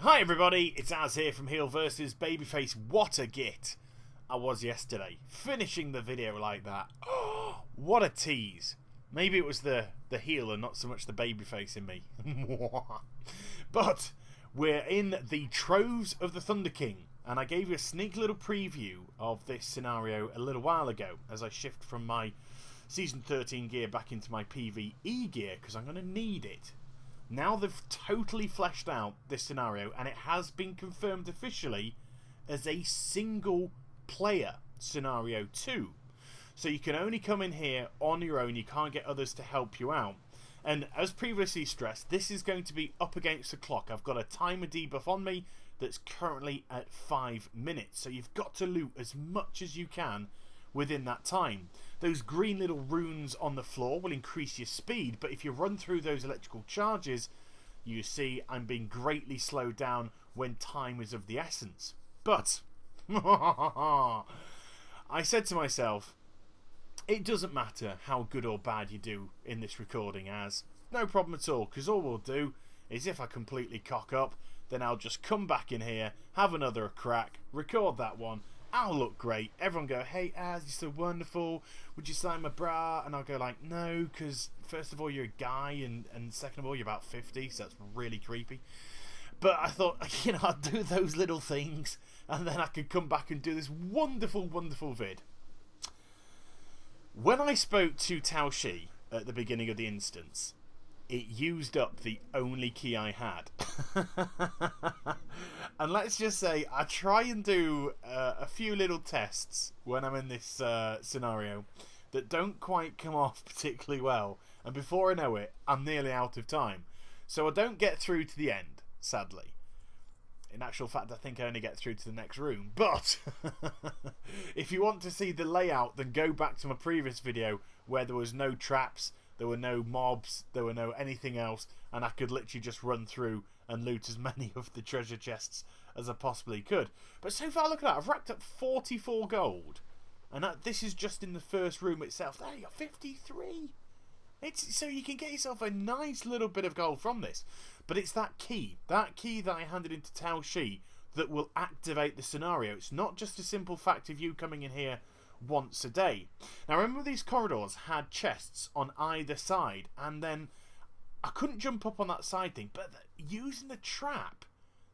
Hi everybody, it's Az here from Heel vs Babyface. What a git I was yesterday, finishing the video like that. Oh, what a tease. Maybe it was the heel and not so much the babyface in me. But we're in the Troves of the Thunder King, and I gave you a sneak little preview of this scenario a little while ago as I shift from my Season 13 gear back into my PvE gear because I'm going to need it. Now they've totally fleshed out this scenario, and it has been confirmed officially as a single player scenario too. So you can only come in here on your own, you can't get others to help you out. And as previously stressed, this is going to be up against the clock. I've got a timer debuff on me that's currently at 5 minutes. So you've got to loot as much as you can within that time. Those green little runes on the floor will increase your speed, but if you run through those electrical charges, you see I'm being greatly slowed down when time is of the essence. But I said to myself, it doesn't matter how good or bad you do in this recording, as no problem at all, because all we'll do is if I completely cock up, then I'll just come back in here, have another crack, record that one. I'll look great. Everyone go, hey Az, you're so wonderful. Would you sign my bra? And I'll go like, no, because first of all you're a guy, and second of all you're about 50, so that's really creepy. But I thought, you know, I'd do those little things, and then I could come back and do this wonderful, wonderful vid. When I spoke to Tao Shi at the beginning of the instance, it used up the only key I had. And let's just say I try and do a few little tests when I'm in this scenario that don't quite come off particularly well, and before I know it I'm nearly out of time, so I don't get through to the end, sadly. In actual fact, I think I only get through to the next room. But if you want to see the layout, then go back to my previous video where there was no traps, there were no mobs, there were no anything else, and I could literally just run through and loot as many of the treasure chests as I possibly could. But so far, look at that, I've racked up 44 gold, and this is just in the first room itself. There you go, 53. So you can get yourself a nice little bit of gold from this. But it's that key that I handed into Tao Shi that will activate the scenario. It's not just a simple fact of you coming in here once a day. Now remember, these corridors had chests on either side, and then I couldn't jump up on that side thing, but using the trap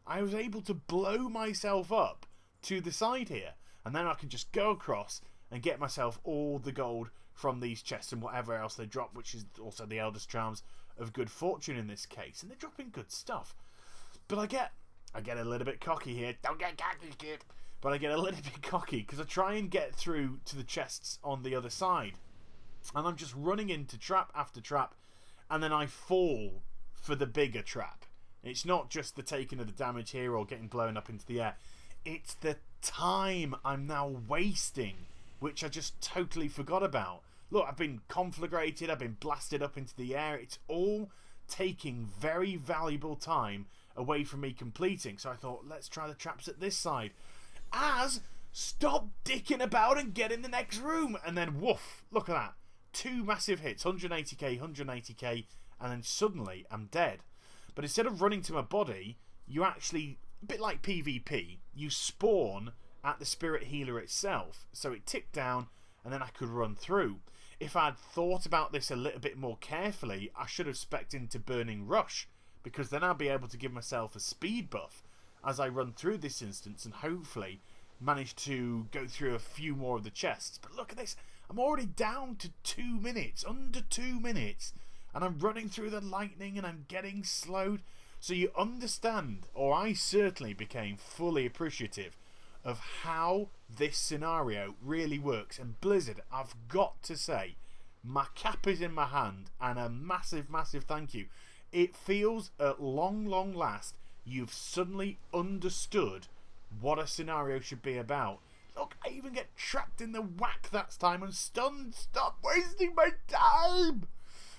I was able to blow myself up to the side here, and then I can just go across and get myself all the gold from these chests and whatever else they drop, which is also the Eldest Charms of Good Fortune in this case, and they're dropping good stuff. But I get a little bit cocky here. Don't get cocky, kid. But I get a little bit cocky because I try and get through to the chests on the other side, and I'm just running into trap after trap, and then I fall for the bigger trap. It's not just the taking of the damage here or getting blown up into the air. It's the time I'm now wasting, which I just totally forgot about. Look, I've been conflagrated, I've been blasted up into the air. It's all taking very valuable time away from me completing. So I thought, let's try the traps at this side. Az, stop dicking about and get in the next room. And then woof, look at that. 2 massive hits, 180k, 180k, and then suddenly I'm dead. But instead of running to my body, you actually, a bit like PvP, you spawn at the spirit healer itself. So it ticked down, and then I could run through. If I'd thought about this a little bit more carefully, I should have specced into Burning Rush, because then I'll be able to give myself a speed buff as I run through this instance, and hopefully manage to go through a few more of the chests. But look at this, I'm already down to 2 minutes, under 2 minutes, and I'm running through the lightning and I'm getting slowed. So you understand, or I certainly became fully appreciative of how this scenario really works. And Blizzard, I've got to say, my cap is in my hand, and a massive, massive thank you. It feels at long, long last you've suddenly understood what a scenario should be about. Look, I even get trapped in the whack that time and stunned. Stop wasting my time.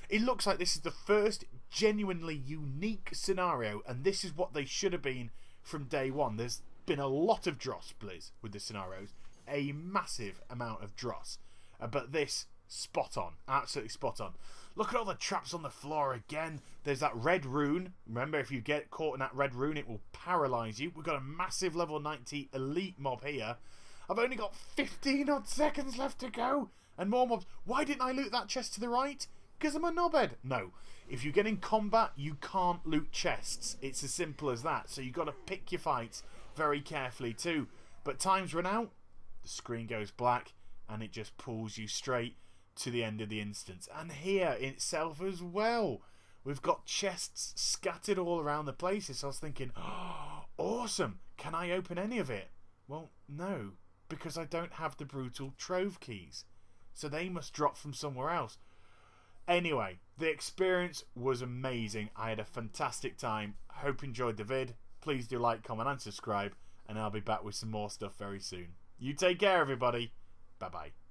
It looks like this is the first genuinely unique scenario, and this is what they should have been from day one. There's been a lot of dross, Blizz, with the scenarios. A massive amount of dross. But this, spot on. Absolutely spot on. Look at all the traps on the floor again. There's that red rune. Remember, if you get caught in that red rune, it will paralyze you. We've got a massive level 90 elite mob here. I've only got 15 odd seconds left to go. And more mobs. Why didn't I loot that chest to the right? Because I'm a knobhead. No. If you get in combat, you can't loot chests. It's as simple as that. So you've got to pick your fights very carefully too. But time's run out. The screen goes black. And it just pulls you straight to the end of the instance. And here in itself as well, we've got chests scattered all around the places. So I was thinking, oh, awesome. Can I open any of it? Well, no. Because I don't have the brutal Trove keys. So they must drop from somewhere else. Anyway, the experience was amazing. I had a fantastic time. Hope you enjoyed the vid. Please do like, comment and subscribe. And I'll be back with some more stuff very soon. You take care, everybody. Bye-bye.